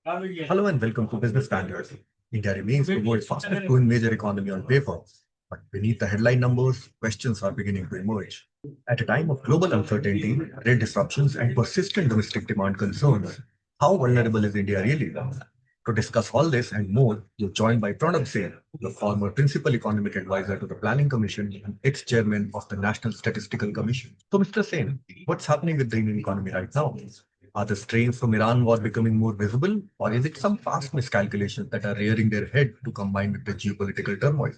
Hello and welcome to Business Standards. India remains the world's fastest growing major economy on paper, but beneath the headline numbers, questions are beginning to emerge. At a time of global uncertainty, trade disruptions, and persistent domestic demand concerns, how vulnerable is India really? To discuss all this and more, you're joined by Pronab Sen, the former Principal Economic Advisor to the Planning Commission and ex-chairman of the National Statistical Commission. So, Mr. Sen, what's happening with the Indian economy right now? Are the strains from Iran war becoming more visible, or is it some past miscalculations that are rearing their head to combine with the geopolitical turmoil?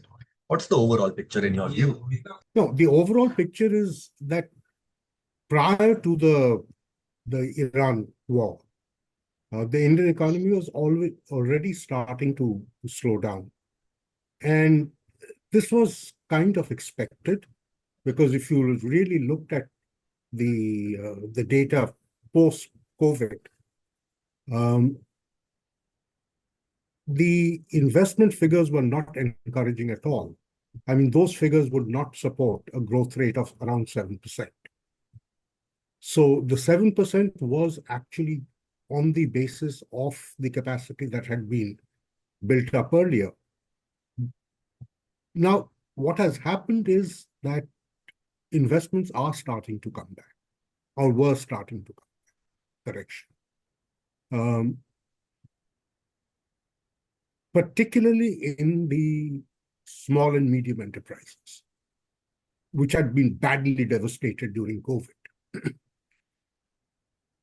What's the overall picture in your view? No, the overall picture is that prior to the Iran war, the Indian economy was already starting to slow down. And this was kind of expected, because if you really looked at the data post-COVID, the investment figures were not encouraging at all. I mean, those figures would not support a growth rate of around 7%. So the 7% was actually on the basis of the capacity that had been built up earlier. Now, what has happened is that investments are starting to come back, or were starting to come back, correction. Particularly in the small and medium enterprises, which had been badly devastated during COVID.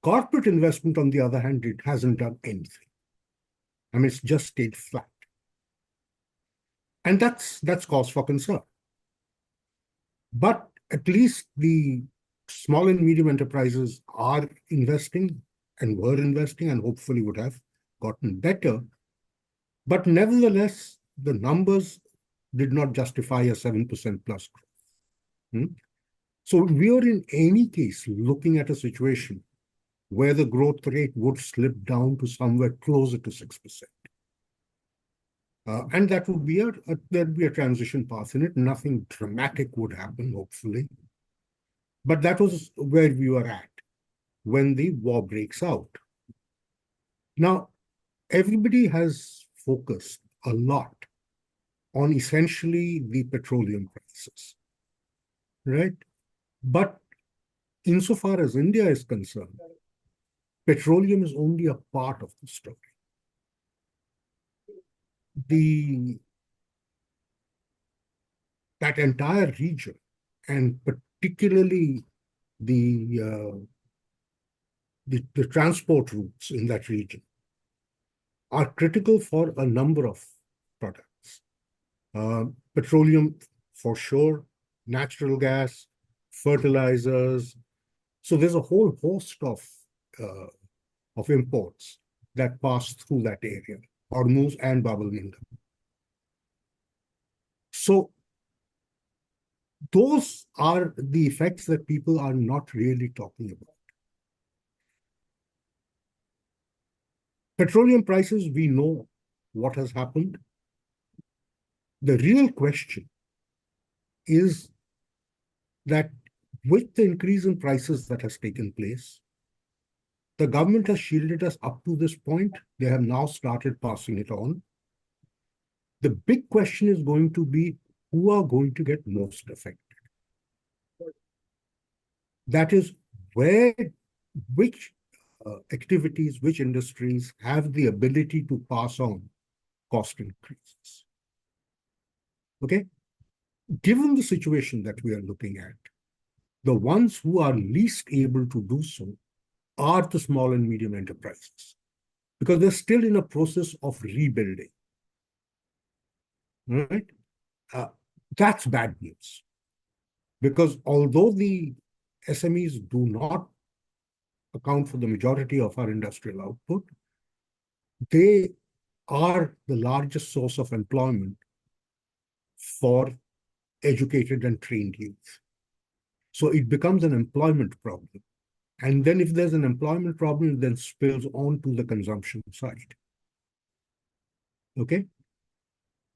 Corporate investment, on the other hand, it hasn't done anything. I mean, it's just stayed flat. And that's cause for concern. But at least the small and medium enterprises are investing and were investing and hopefully would have gotten better. But nevertheless, the numbers did not justify a 7% plus growth. So we are in any case looking at a situation where the growth rate would slip down to somewhere closer to 6%. And that would be there'd be a transition path in it. Nothing dramatic would happen, hopefully. But that was where we were at when the war breaks out. Now, everybody has focused a lot on essentially the petroleum prices, right? But insofar as India is concerned, petroleum is only a part of the story. That entire region, and particularly the transport routes in that region, are critical for a number of products. Petroleum, for sure, natural gas, fertilizers. So there's a whole host of imports that pass through that area, Hormuz and Bab el-Mandeb. So those are the effects that people are not really talking about. Petroleum prices, we know what has happened. The real question is that with the increase in prices that has taken place, the government has shielded us up to this point. They have now started passing it on. The big question is going to be who are going to get most affected. That is which activities, which industries have the ability to pass on cost increases. Okay? Given the situation that we are looking at, the ones who are least able to do so are the small and medium enterprises, because they're still in a process of rebuilding. Right? That's bad news. Because although the SMEs do not account for the majority of our industrial output, they are the largest source of employment for educated and trained youth. So it becomes an employment problem. And then if there's an employment problem, it then spills on to the consumption side. Okay?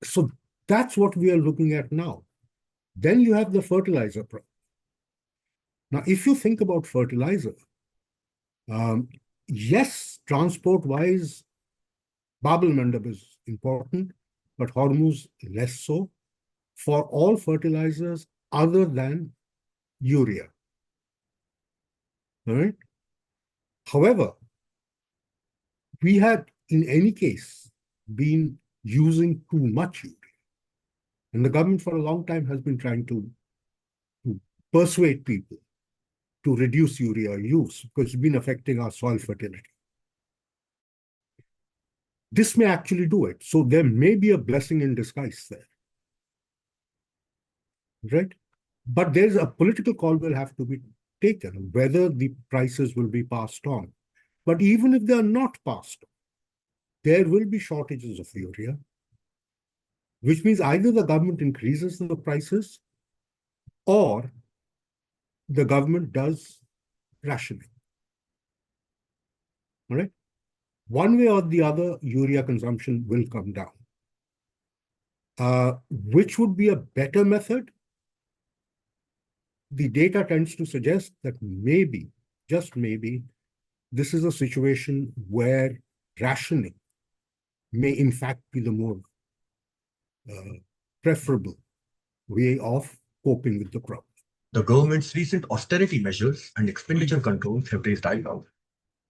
So that's what we are looking at now. Then you have the fertilizer problem. Now, if you think about fertilizer, yes, transport-wise, Bab el Mandab is important, but Hormuz less so for all fertilizers other than urea. All right. However, we had in any case been using too much urea. And the government for a long time has been trying to persuade people to reduce urea use because it's been affecting our soil fertility. This may actually do it. So there may be a blessing in disguise there. Right? But there's a political call will have to be taken, whether the prices will be passed on. But even if they are not passed on, there will be shortages of urea, which means either the government increases the prices or the government does rationing. All right? One way or the other, urea consumption will come down. Which would be a better method? The data tends to suggest that maybe, just maybe, this is a situation where rationing may in fact be the more preferable way of coping with the problem. The government's recent austerity measures and expenditure controls have raised eyebrows.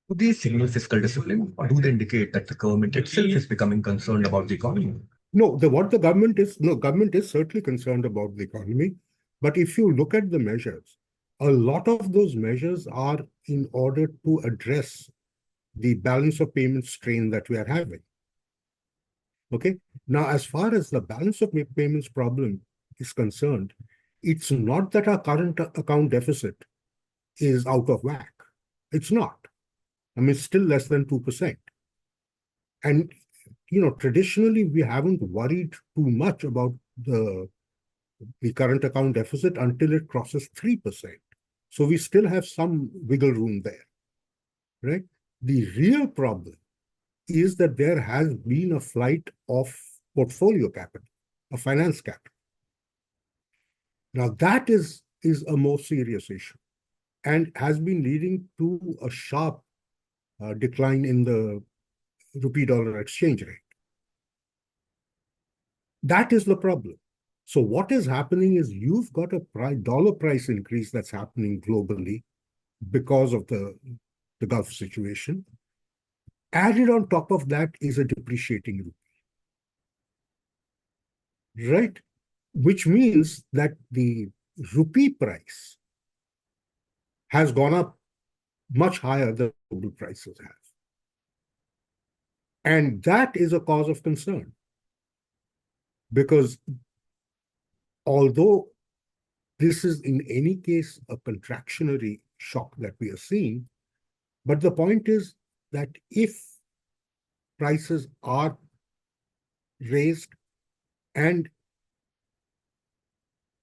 Do these signal fiscal discipline, or do they indicate that the government itself is becoming concerned about the economy? No, government is certainly concerned about the economy. But if you look at the measures, a lot of those measures are in order to address the balance of payment strain that we are having. Okay. Now, as far as the balance of payments problem is concerned, it's not that our current account deficit is out of whack. It's not. I mean, it's still less than 2%. And, traditionally, we haven't worried too much about the current account deficit until it crosses 3%. So we still have some wiggle room there, right? The real problem is that there has been a flight of portfolio capital, of finance capital. Now that is a more serious issue and has been leading to a sharp decline in the rupee dollar exchange rate. That is the problem. So what is happening is you've got a dollar price increase that's happening globally because of the Gulf situation. Added on top of that is a depreciating rupee, right? Which means that the rupee price has gone up much higher than global prices have. And that is a cause of concern because although this is in any case a contractionary shock that we are seeing, but the point is that if prices are raised and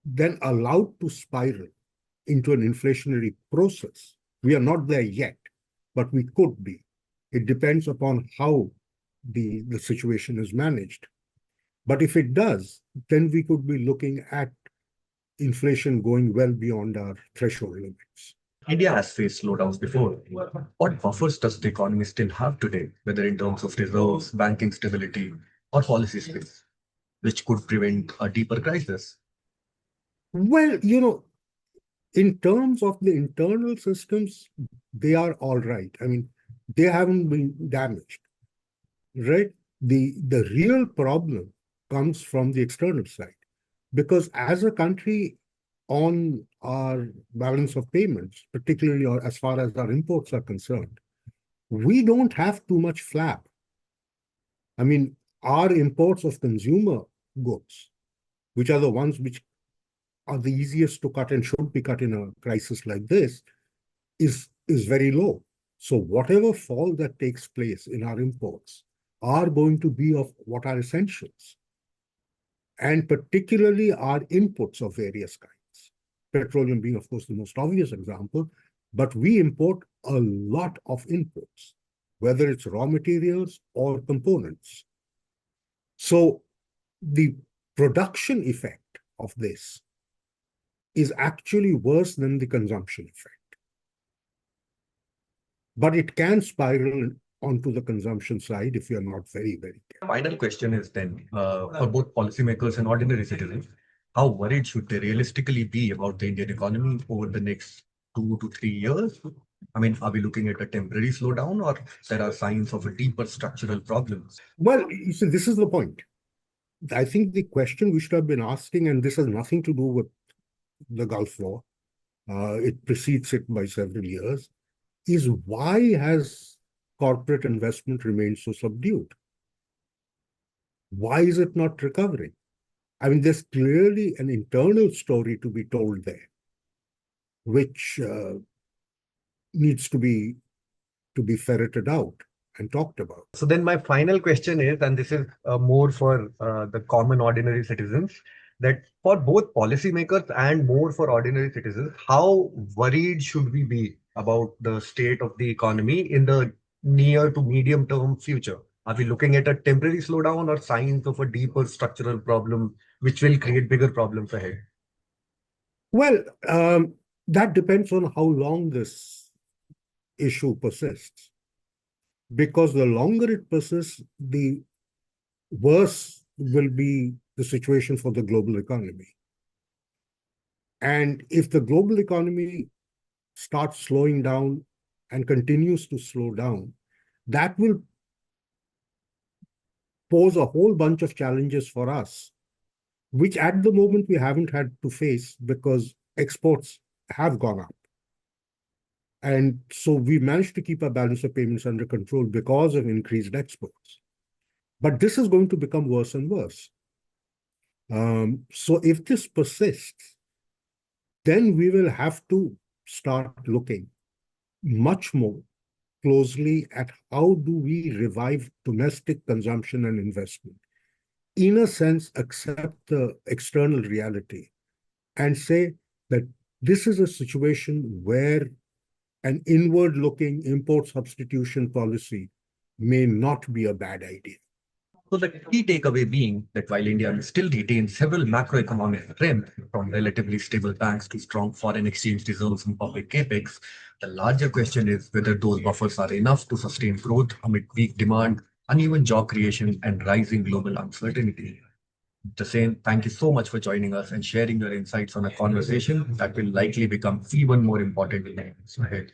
then allowed to spiral into an inflationary process, we are not there yet, but we could be. It depends upon how the situation is managed. But if it does, then we could be looking at inflation going well beyond our threshold limits. India has faced slowdowns before. What buffers does the economy still have today, whether in terms of reserves, banking stability, or policy space, which could prevent a deeper crisis? Well, in terms of the internal systems, they are all right. I mean, they haven't been damaged, right? The real problem comes from the external side, because as a country on our balance of payments, particularly as far as our imports are concerned, we don't have too much flap. I mean, our imports of consumer goods, which are the ones which are the easiest to cut and should be cut in a crisis like this, is very low. So whatever fall that takes place in our imports are going to be of what are essentials, and particularly our inputs of various kinds. Petroleum being, of course, the most obvious example, but we import a lot of inputs, whether it's raw materials or components. So the production effect of this is actually worse than the consumption effect. But it can spiral onto the consumption side if you're not very, very careful. Final question is then, for both policymakers and ordinary citizens, how worried should they realistically be about the Indian economy over the next 2 to 3 years? I mean, are we looking at a temporary slowdown or there are signs of a deeper structural problem? Well, you see, this is the point. I think the question we should have been asking, and this has nothing to do with the Gulf War, it precedes it by several years, is why has corporate investment remained so subdued? Why is it not recovering? I mean, there's clearly an internal story to be told there, which needs to be ferreted out and talked about. So then my final question is, and this is more for the common ordinary citizens, that for both policymakers and more for ordinary citizens, how worried should we be about the state of the economy in the near to medium term future? Are we looking at a temporary slowdown or signs of a deeper structural problem which will create bigger problems ahead? Well, that depends on how long this issue persists. Because the longer it persists, the worse will be the situation for the global economy. And if the global economy starts slowing down and continues to slow down, that will pose a whole bunch of challenges for us, which at the moment we haven't had to face because exports have gone up. And so we managed to keep our balance of payments under control because of increased exports. But this is going to become worse and worse. So if this persists, then we will have to start looking much more closely at how do we revive domestic consumption and investment. In a sense, accept the external reality and say that this is a situation where an inward-looking import substitution policy may not be a bad idea. So the key takeaway being that while India still retains several macroeconomic strength, from relatively stable banks to strong foreign exchange reserves and public capex, the larger question is whether those buffers are enough to sustain growth amid weak demand, uneven job creation, and rising global uncertainty. Mr. Sen, thank you so much for joining us and sharing your insights on a conversation that will likely become even more important in the years ahead.